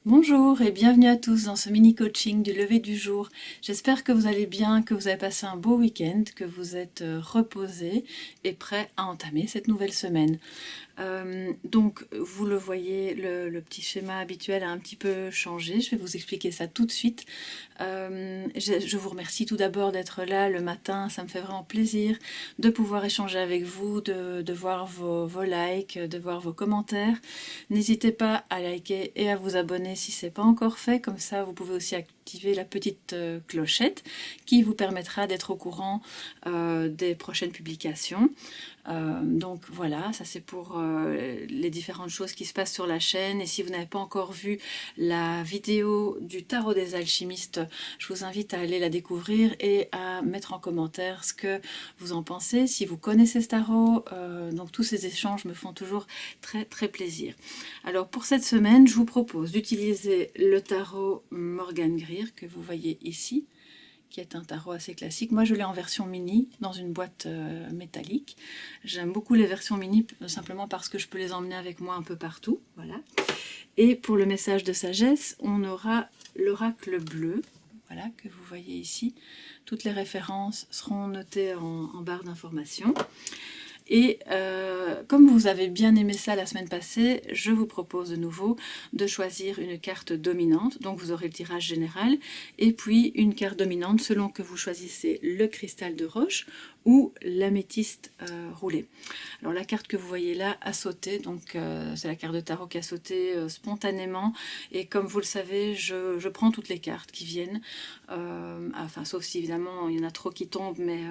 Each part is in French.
Bonjour et bienvenue à tous dans ce mini-coaching du lever du jour. J'espère que vous allez bien, que vous avez passé un beau week-end, que vous êtes reposés et prêts à entamer cette nouvelle semaine. Donc, vous le voyez, le petit schéma habituel a un petit peu changé. Je vais vous expliquer ça tout de suite. Je vous remercie tout d'abord d'être là le matin. Ça me fait vraiment plaisir de pouvoir échanger avec vous, de voir vos likes, de voir vos commentaires. N'hésitez pas à liker et à vous abonner si ce n'est pas encore fait. Comme ça, vous pouvez aussi activer la petite clochette qui vous permettra d'être au courant des prochaines publications. Donc voilà, ça c'est pour les différentes choses qui se passent sur la chaîne. Et si vous n'avez pas encore vu la vidéo du tarot des alchimistes, je vous invite à aller la découvrir et à mettre en commentaire ce que vous en pensez. Si vous connaissez ce tarot, donc tous ces échanges me font toujours très très plaisir. Alors pour cette semaine, je vous propose d'utiliser le tarot Morgan Greer que vous voyez ici, qui est un tarot assez classique. Moi, je l'ai en version mini, dans une boîte métallique. J'aime beaucoup les versions mini, simplement parce que je peux les emmener avec moi un peu partout. Voilà. Et pour le message de sagesse, on aura l'oracle bleu, voilà, que vous voyez ici. Toutes les références seront notées en barre d'informations. Et comme vous avez bien aimé ça la semaine passée, je vous propose de nouveau de choisir une carte dominante. Donc vous aurez le tirage général et puis une carte dominante selon que vous choisissez le cristal de roche ou l'améthyste roulé. Alors la carte que vous voyez là a sauté, donc c'est la carte de tarot qui a sauté spontanément. Et comme vous le savez, je prends toutes les cartes qui viennent, enfin sauf si évidemment il y en a trop qui tombent, mais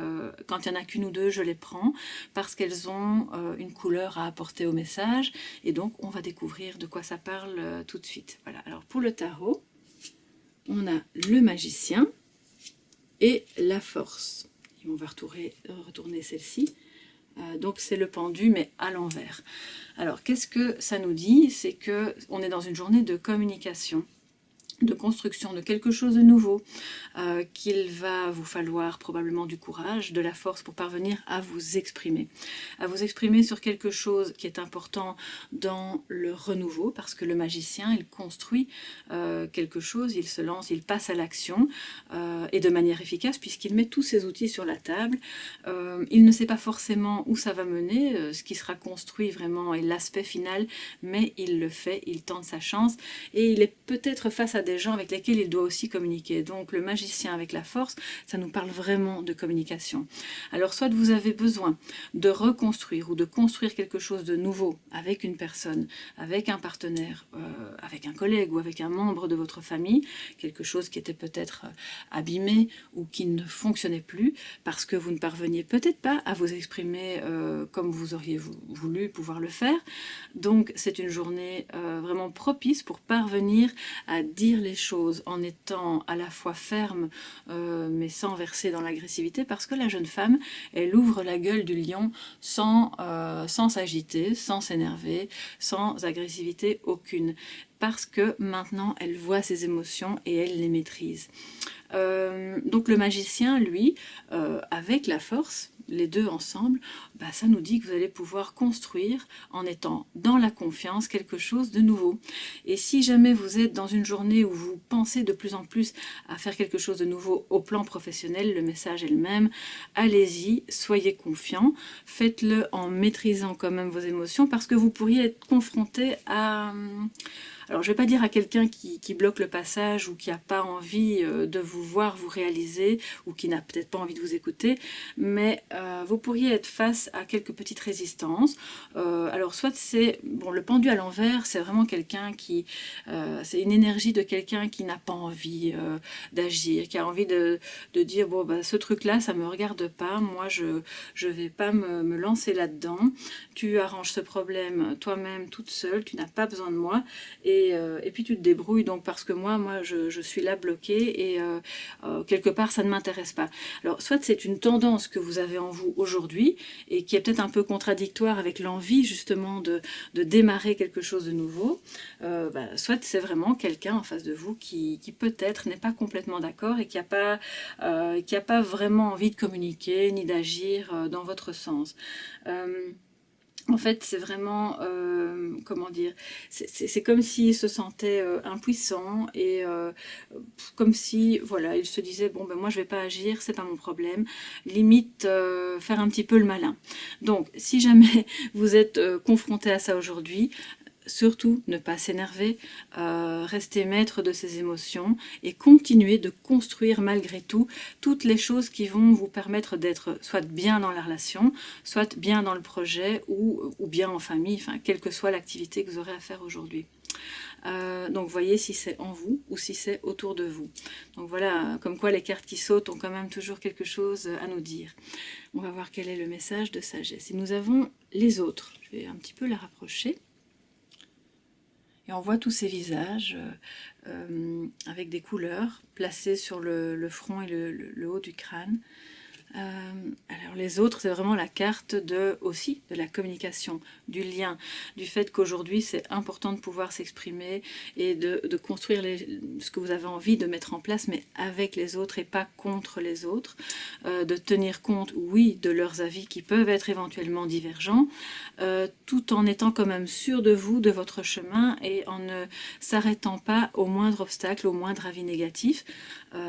quand il n'y en a qu'une ou deux, je les prends parce qu'elles ont une couleur à apporter au message. Et donc on va découvrir de quoi ça parle tout de suite. Voilà. Alors pour le tarot, on a le magicien et la force. Et on va retourner celle-ci. Donc c'est le pendu, mais à l'envers. Alors qu'est-ce que ça nous dit? C'est qu'on est dans une journée de communication, de construction de quelque chose de nouveau, qu'il va vous falloir probablement du courage, de la force pour parvenir à vous exprimer sur quelque chose qui est important dans le renouveau, parce que le magicien, il construit quelque chose, il se lance, il passe à l'action, et de manière efficace, puisqu'il met tous ses outils sur la table. Il ne sait pas forcément où ça va mener, ce qui sera construit vraiment est l'aspect final, mais il le fait, il tente sa chance, et il est peut-être face à des gens avec lesquels il doit aussi communiquer. Donc le magicien avec la force, ça nous parle vraiment de communication. Alors soit vous avez besoin de reconstruire ou de construire quelque chose de nouveau avec une personne, avec un partenaire, avec un collègue ou avec un membre de votre famille, quelque chose qui était peut-être abîmé ou qui ne fonctionnait plus parce que vous ne parveniez peut-être pas à vous exprimer comme vous auriez voulu pouvoir le faire. Donc c'est une journée vraiment propice pour parvenir à dire les choses en étant à la fois ferme mais sans verser dans l'agressivité, parce que la jeune femme, elle ouvre la gueule du lion sans s'agiter, sans s'énerver, sans agressivité aucune, parce que maintenant elle voit ses émotions et elle les maîtrise. Donc le magicien, lui, avec la force, les deux ensemble, bah, ça nous dit que vous allez pouvoir construire, en étant dans la confiance, quelque chose de nouveau. Et si jamais vous êtes dans une journée où vous pensez de plus en plus à faire quelque chose de nouveau au plan professionnel, le message est le même, allez-y, soyez confiants, faites-le en maîtrisant quand même vos émotions, parce que vous pourriez être confronté à... Alors, je ne vais pas dire à quelqu'un qui bloque le passage ou qui n'a pas envie de vous voir, vous réaliser, ou qui n'a peut-être pas envie de vous écouter, mais vous pourriez être face à quelques petites résistances. Alors, soit c'est... Bon, le pendu à l'envers, c'est vraiment quelqu'un qui... c'est une énergie de quelqu'un qui n'a pas envie d'agir, qui a envie de dire, bon, bah, ce truc-là, ça ne me regarde pas, moi, je ne vais pas me lancer là-dedans. Tu arranges ce problème toi-même, toute seule, tu n'as pas besoin de moi. Et puis tu te débrouilles, donc parce que moi je suis là bloquée et quelque part ça ne m'intéresse pas. Alors soit c'est une tendance que vous avez en vous aujourd'hui et qui est peut-être un peu contradictoire avec l'envie justement de démarrer quelque chose de nouveau, soit c'est vraiment quelqu'un en face de vous qui peut-être n'est pas complètement d'accord et qui n'a pas vraiment envie de communiquer ni d'agir dans votre sens. En fait, c'est vraiment, comment dire, c'est comme s'il se sentait impuissant et comme si, voilà, il se disait, bon, ben moi je vais pas agir, c'est pas mon problème, limite faire un petit peu le malin. Donc, si jamais vous êtes confronté à ça aujourd'hui, surtout ne pas s'énerver, rester maître de ses émotions et continuer de construire malgré tout toutes les choses qui vont vous permettre d'être soit bien dans la relation, soit bien dans le projet ou bien en famille, enfin, quelle que soit l'activité que vous aurez à faire aujourd'hui. Donc voyez si c'est en vous ou si c'est autour de vous. Donc voilà, comme quoi les cartes qui sautent ont quand même toujours quelque chose à nous dire. On va voir quel est le message de sagesse. Et nous avons les autres. Je vais un petit peu la rapprocher. Et on voit tous ces visages avec des couleurs placées sur le front et le haut du crâne. Alors les autres, c'est vraiment la carte aussi de la communication, du lien, du fait qu'aujourd'hui c'est important de pouvoir s'exprimer et de construire ce que vous avez envie de mettre en place, mais avec les autres et pas contre les autres, de tenir compte, oui, de leurs avis qui peuvent être éventuellement divergents, tout en étant quand même sûr de vous, de votre chemin et en ne s'arrêtant pas au moindre obstacle, au moindre avis négatif,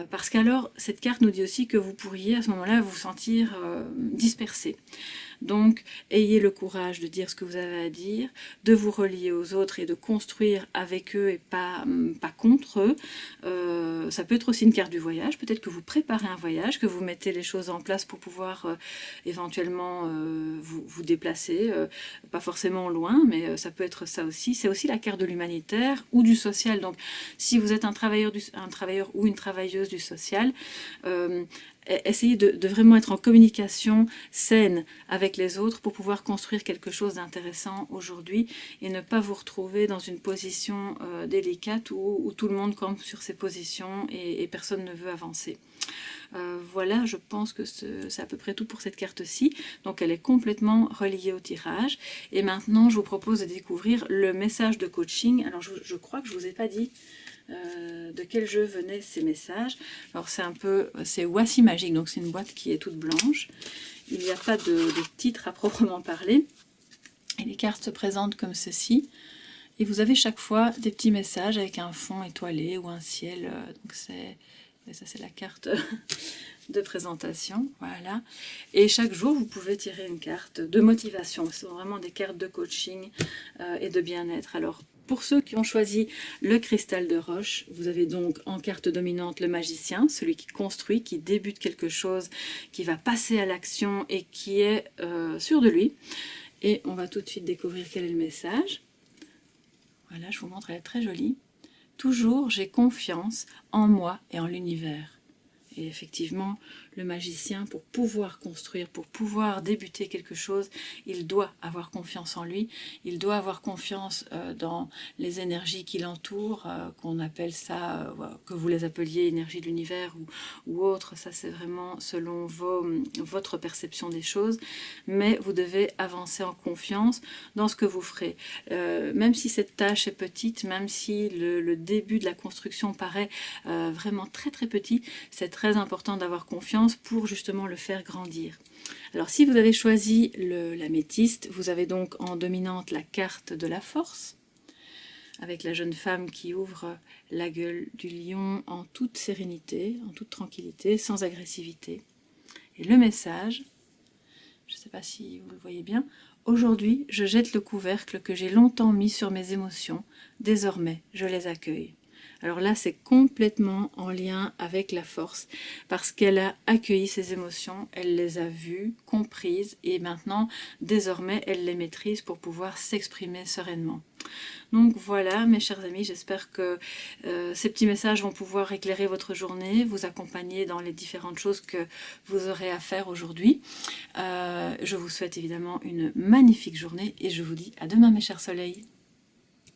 parce qu'alors cette carte nous dit aussi que vous pourriez à ce moment-là vous sentir dispersé. Donc, ayez le courage de dire ce que vous avez à dire, de vous relier aux autres et de construire avec eux et pas contre eux. Ça peut être aussi une carte du voyage. Peut-être que vous préparez un voyage, que vous mettez les choses en place pour pouvoir éventuellement vous déplacer, pas forcément loin, mais ça peut être ça aussi. C'est aussi la carte de l'humanitaire ou du social. Donc, si vous êtes un travailleur ou une travailleuse du social, essayez de vraiment être en communication saine avec les autres pour pouvoir construire quelque chose d'intéressant aujourd'hui et ne pas vous retrouver dans une position délicate où tout le monde campe sur ses positions et personne ne veut avancer. Voilà, je pense que c'est à peu près tout pour cette carte-ci. Donc elle est complètement reliée au tirage. Et maintenant, je vous propose de découvrir le message de coaching. Alors je crois que je ne vous ai pas dit de quel jeu venaient ces messages. Alors c'est Voici Magique, donc c'est une boîte qui est toute blanche. Il n'y a pas de titre à proprement parler. Et les cartes se présentent comme ceci. Et vous avez chaque fois des petits messages avec un fond étoilé ou un ciel. Donc ça c'est la carte de présentation, voilà. Et chaque jour, vous pouvez tirer une carte de motivation. Ce sont vraiment des cartes de coaching et de bien-être. Alors, pour ceux qui ont choisi le cristal de roche, vous avez donc en carte dominante le magicien, celui qui construit, qui débute quelque chose, qui va passer à l'action et qui est sûr de lui. Et on va tout de suite découvrir quel est le message. Voilà, je vous montre, elle est très jolie. Toujours, j'ai confiance en moi et en l'univers. Et effectivement, le magicien, pour pouvoir construire, pour pouvoir débuter quelque chose, il doit avoir confiance en lui, il doit avoir confiance dans les énergies qui l'entourent, qu'on appelle ça, que vous les appeliez énergie de l'univers ou autre, ça c'est vraiment selon votre perception des choses, mais vous devez avancer en confiance dans ce que vous ferez. Même si cette tâche est petite, même si le début de la construction paraît vraiment très très petit, c'est très important d'avoir confiance pour justement le faire grandir. Alors si vous avez choisi l'améthyste, vous avez donc en dominante la carte de la force, avec la jeune femme qui ouvre la gueule du lion en toute sérénité, en toute tranquillité, sans agressivité. Et le message, je ne sais pas si vous le voyez bien, aujourd'hui je jette le couvercle que j'ai longtemps mis sur mes émotions, désormais je les accueille. Alors là, c'est complètement en lien avec la force, parce qu'elle a accueilli ses émotions, elle les a vues, comprises, et maintenant, désormais, elle les maîtrise pour pouvoir s'exprimer sereinement. Donc voilà, mes chers amis, j'espère que ces petits messages vont pouvoir éclairer votre journée, vous accompagner dans les différentes choses que vous aurez à faire aujourd'hui. Je vous souhaite évidemment une magnifique journée et je vous dis à demain, mes chers soleils.